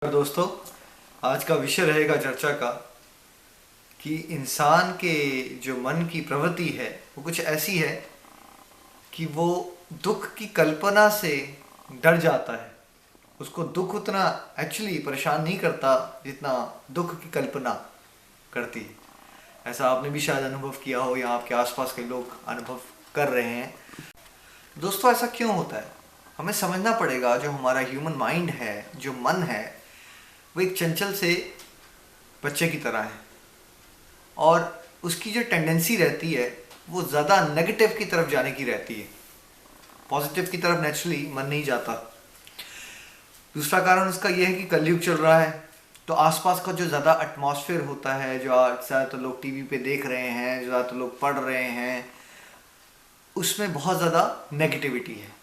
दोस्तों, आज का विषय रहेगा चर्चा का कि इंसान के जो मन की प्रवृत्ति है वो कुछ ऐसी है कि वो दुख की कल्पना से डर जाता है। उसको दुख उतना एक्चुअली परेशान नहीं करता जितना दुख की कल्पना करती है। ऐसा आपने भी शायद अनुभव किया हो या आपके आसपास के लोग अनुभव कर रहे हैं। दोस्तों, ऐसा क्यों होता है? हमें समझना पड़ेगा जो हमारा ह्यूमन माइंड है, जो मन है, वो एक चंचल से बच्चे की तरह है और उसकी जो टेंडेंसी रहती है वो ज़्यादा नेगेटिव की तरफ जाने की रहती है। पॉजिटिव की तरफ नेचुरली मन नहीं जाता। दूसरा कारण उसका यह है कि कलयुग चल रहा है, तो आसपास का जो ज़्यादा एटमॉस्फेयर होता है, जो ज़्यादातर लोग टीवी पे देख रहे हैं, जो ज़्यादातर लोग पढ़ रहे हैं, उसमें बहुत ज़्यादा नेगेटिविटी है।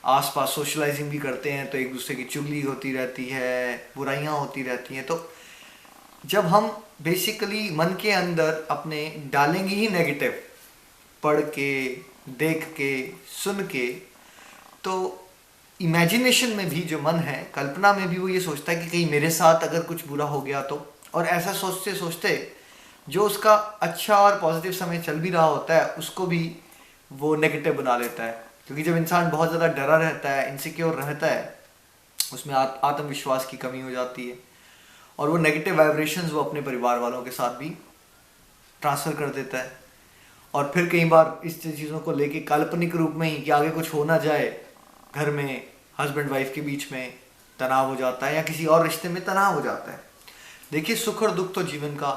आसपास सोशलाइजिंग भी करते हैं तो एक दूसरे की चुगली होती रहती है, बुराइयां होती रहती हैं। तो जब हम बेसिकली मन के अंदर अपने डालेंगे ही नेगेटिव, पढ़ के, देख के, सुन के, तो इमेजिनेशन में भी जो मन है, कल्पना में भी वो ये सोचता है कि कहीं मेरे साथ अगर कुछ बुरा हो गया तो। और ऐसा सोचते सोचते जो उसका अच्छा और पॉजिटिव समय चल भी रहा होता है उसको भी वो नेगेटिव बना लेता है। क्योंकि जब इंसान बहुत ज़्यादा डरा रहता है, इनसिक्योर रहता है, उसमें आत्मविश्वास की कमी हो जाती है और वो नेगेटिव वाइब्रेशंस वो अपने परिवार वालों के साथ भी ट्रांसफ़र कर देता है। और फिर कई बार इस चीज़ों को लेके काल्पनिक रूप में ही कि आगे कुछ हो ना जाए, घर में हस्बैंड वाइफ के बीच में तनाव हो जाता है या किसी और रिश्ते में तनाव हो जाता है। देखिए, सुख और दुख तो जीवन का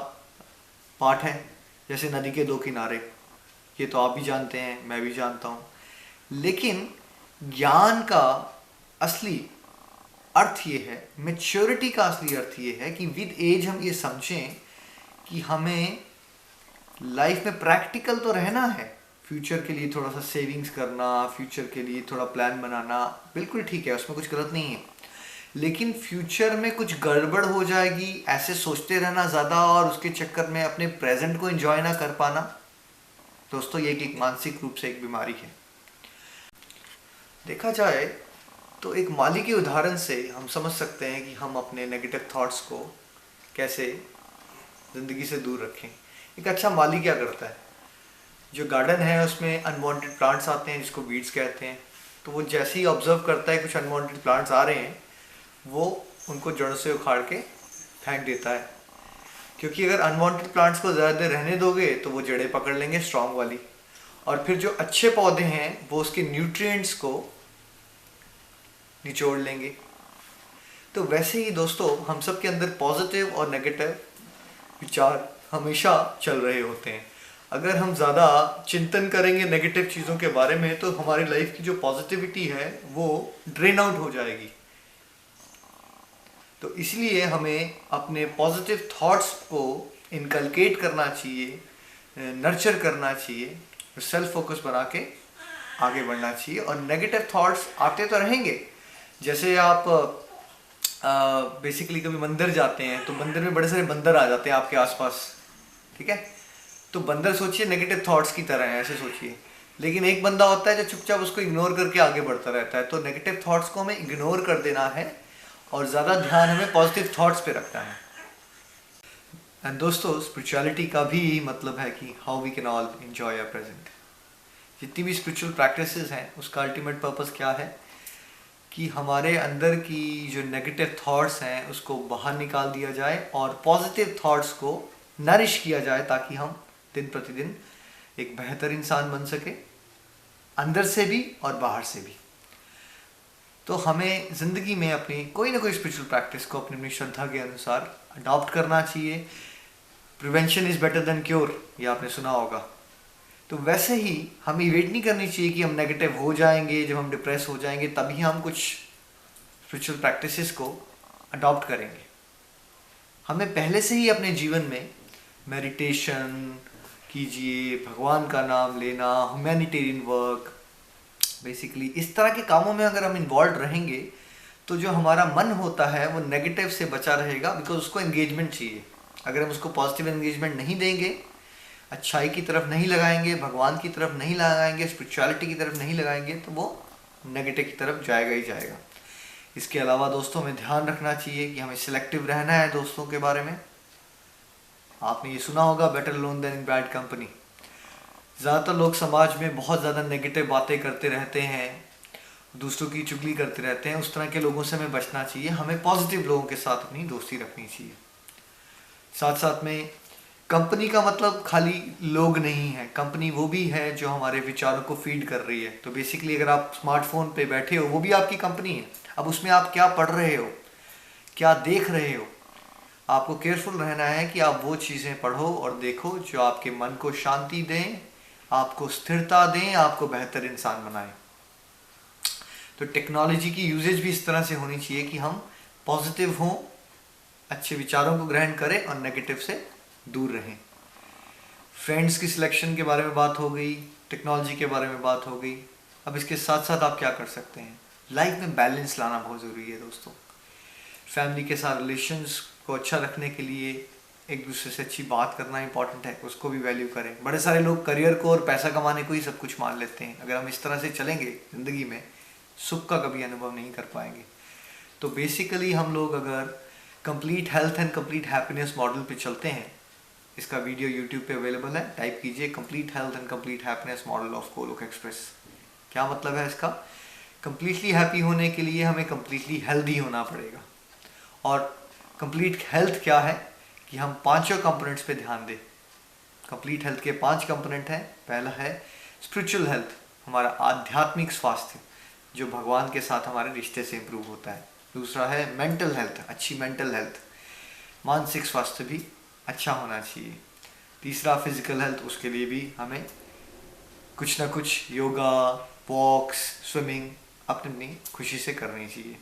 पार्ट है, जैसे नदी के दो किनारे। ये तो आप भी जानते हैं, मैं भी जानता हूँ। लेकिन ज्ञान का असली अर्थ ये है, मैच्योरिटी का असली अर्थ ये है कि विद एज हम ये समझें कि हमें लाइफ में प्रैक्टिकल तो रहना है। फ्यूचर के लिए थोड़ा सा सेविंग्स करना, फ्यूचर के लिए थोड़ा प्लान बनाना बिल्कुल ठीक है, उसमें कुछ गलत नहीं है। लेकिन फ्यूचर में कुछ गड़बड़ हो जाएगी ऐसे सोचते रहना ज़्यादा और उसके चक्कर में अपने प्रेजेंट को एंजॉय ना कर पाना, दोस्तों ये एक मानसिक रूप से एक बीमारी है। देखा जाए तो एक माली के उदाहरण से हम समझ सकते हैं कि हम अपने नेगेटिव थॉट्स को कैसे ज़िंदगी से दूर रखें। एक अच्छा माली क्या करता है, जो गार्डन है उसमें अनवांटेड प्लांट्स आते हैं जिसको वीड्स कहते हैं, तो वो जैसे ही ऑब्जर्व करता है कुछ अनवांटेड प्लांट्स आ रहे हैं, वो उनको जड़ों से उखाड़ के फेंक देता है। क्योंकि अगर अनवांटेड प्लांट्स को ज़्यादा देर रहने दोगे तो वो जड़ें पकड़ लेंगे स्ट्रॉन्ग वाली, और फिर जो अच्छे पौधे हैं वो उसके न्यूट्रिएंट्स को निचोड़ लेंगे। तो वैसे ही दोस्तों, हम सब के अंदर पॉजिटिव और नेगेटिव विचार हमेशा चल रहे होते हैं। अगर हम ज़्यादा चिंतन करेंगे नेगेटिव चीज़ों के बारे में तो हमारी लाइफ की जो पॉजिटिविटी है वो ड्रेन आउट हो जाएगी। तो इसलिए हमें अपने पॉजिटिव थॉट्स को इनकलकेट करना चाहिए, नर्चर करना चाहिए, सेल्फ फोकस बना के आगे बढ़ना चाहिए। और नेगेटिव थॉट्स आते तो रहेंगे। जैसे आप बेसिकली कभी मंदिर जाते हैं तो मंदिर में बड़े सारे बंदर आ जाते हैं आपके आसपास, ठीक है? तो बंदर सोचिए नेगेटिव थॉट्स की तरह है, ऐसे सोचिए। लेकिन एक बंदा होता है जो चुपचाप उसको इग्नोर करके आगे बढ़ता रहता है। तो नेगेटिव थॉट्स को हमें इग्नोर कर देना है और ज़्यादा ध्यान हमें पॉजिटिव थॉट्स पे रखना है। एंड दोस्तों, स्पिरिचुअलिटी का भी यही मतलब है कि how we can all enjoy our present. जितनी भी स्पिरिचुअल प्रैक्टिसेस हैं उसका अल्टीमेट पर्पस क्या है कि हमारे अंदर की जो नेगेटिव थॉट्स हैं उसको बाहर निकाल दिया जाए और पॉजिटिव थॉट्स को नरिश किया जाए, ताकि हम दिन प्रतिदिन एक बेहतर इंसान बन सके, अंदर से भी और बाहर से भी। तो हमें ज़िंदगी में अपनी कोई ना कोई स्पिरिचुअल प्रैक्टिस को अपनी श्रद्धा के अनुसार अडॉप्ट करना चाहिए। Prevention is better than cure, ये आपने सुना होगा। तो वैसे ही हमें वेट नहीं करनी चाहिए कि हम नेगेटिव हो जाएंगे, जब हम डिप्रेस हो जाएंगे तभी हम कुछ स्पिरिचुअल प्रैक्टिसेस को अडॉप्ट करेंगे। हमें पहले से ही अपने जीवन में मेडिटेशन कीजिए, भगवान का नाम लेना, ह्यूमैनिटेरियन वर्क, बेसिकली इस तरह के कामों में अगर हम इन्वॉल्व रहेंगे तो जो हमारा मन होता है वो नेगेटिव से बचा रहेगा, बिकॉज उसको एंगेजमेंट चाहिए। अगर हम उसको पॉजिटिव एंगेजमेंट नहीं देंगे, अच्छाई की तरफ नहीं लगाएंगे, भगवान की तरफ नहीं लगाएंगे, स्पिरिचुअलिटी की तरफ नहीं लगाएंगे, तो वो नेगेटिव की तरफ जाएगा ही जाएगा। इसके अलावा दोस्तों हमें ध्यान रखना चाहिए कि हमें सिलेक्टिव रहना है दोस्तों के बारे में। आपने ये सुना होगा, better lone than bad company. ज़्यादातर लोग समाज में बहुत ज़्यादा नेगेटिव बातें करते रहते हैं, दूसरों की चुगली करते रहते हैं। उस तरह के लोगों से हमें बचना चाहिए। हमें पॉजिटिव लोगों के साथ अपनी दोस्ती रखनी चाहिए। साथ साथ में कंपनी का मतलब खाली लोग नहीं है, कंपनी वो भी है जो हमारे विचारों को फीड कर रही है। तो बेसिकली अगर आप स्मार्टफोन पे बैठे हो, वो भी आपकी कंपनी है। अब उसमें आप क्या पढ़ रहे हो, क्या देख रहे हो, आपको केयरफुल रहना है कि आप वो चीज़ें पढ़ो और देखो जो आपके मन को शांति दें, आपको स्थिरता दें, आपको बेहतर इंसान बनाएं। तो टेक्नोलॉजी की यूजेज भी इस तरह से होनी चाहिए कि हम पॉजिटिव हों, अच्छे विचारों को ग्रहण करें और नेगेटिव से दूर रहें। फ्रेंड्स की सिलेक्शन के बारे में बात हो गई, टेक्नोलॉजी के बारे में बात हो गई। अब इसके साथ साथ आप क्या कर सकते हैं? लाइफ में बैलेंस लाना बहुत ज़रूरी है दोस्तों। फैमिली के साथ रिलेशंस को अच्छा रखने के लिए एक दूसरे से अच्छी बात करना इंपॉर्टेंट है, उसको भी वैल्यू करें। बड़े सारे लोग करियर को और पैसा कमाने को ही सब कुछ मान लेते हैं। अगर हम इस तरह से चलेंगे ज़िंदगी में, सुख का कभी अनुभव नहीं कर पाएंगे। तो बेसिकली हम लोग अगर complete health and complete happiness model पे चलते हैं, इसका वीडियो यूट्यूब पे अवेलेबल है, टाइप कीजिए complete health and complete happiness model of Golok express. क्या मतलब है इसका? कंप्लीटली हैप्पी होने के लिए हमें कंप्लीटली हेल्दी होना पड़ेगा। और कंप्लीट हेल्थ क्या है कि हम पांचों कंपोनेंट्स पे ध्यान दें। कंप्लीट हेल्थ के 5 कंपोनेंट हैं। पहला है स्पिरिचुअल हेल्थ, हमारा आध्यात्मिक स्वास्थ्य जो भगवान के साथ हमारे रिश्ते से इम्प्रूव होता है। दूसरा है मेंटल हेल्थ, अच्छी मेंटल हेल्थ, मानसिक स्वास्थ्य भी अच्छा होना चाहिए। तीसरा फिजिकल हेल्थ, उसके लिए भी हमें कुछ ना कुछ योगा, वॉक्स, स्विमिंग अपनी अपनी खुशी से करनी चाहिए।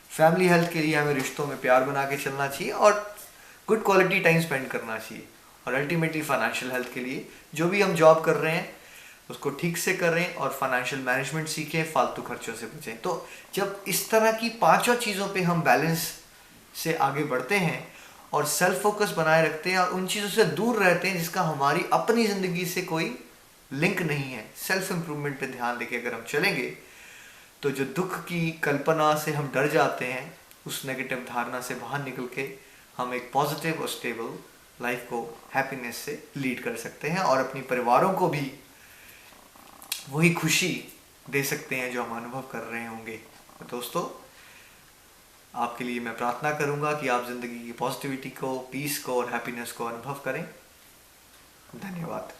फैमिली हेल्थ के लिए हमें रिश्तों में प्यार बना के चलना चाहिए और गुड क्वालिटी टाइम स्पेंड करना चाहिए। और अल्टीमेटली फाइनेंशियल हेल्थ के लिए जो भी हम जॉब कर रहे हैं उसको ठीक से करें और फाइनेंशियल मैनेजमेंट सीखें, फालतू खर्चों से बचें। तो जब इस तरह की पांचों चीज़ों पे हम बैलेंस से आगे बढ़ते हैं और सेल्फ फोकस बनाए रखते हैं और उन चीज़ों से दूर रहते हैं जिसका हमारी अपनी ज़िंदगी से कोई लिंक नहीं है, सेल्फ इम्प्रूवमेंट पे ध्यान देके अगर हम चलेंगे, तो जो दुख की कल्पना से हम डर जाते हैं, उस नेगेटिव धारणा से बाहर निकल के हम एक पॉजिटिव और स्टेबल लाइफ को हैप्पीनेस से लीड कर सकते हैं और अपनी परिवारों को भी वही खुशी दे सकते हैं जो हम अनुभव कर रहे होंगे। तो दोस्तों, आपके लिए मैं प्रार्थना करूंगा कि आप ज़िंदगी की पॉजिटिविटी को, पीस को और हैप्पीनेस को अनुभव करें। धन्यवाद।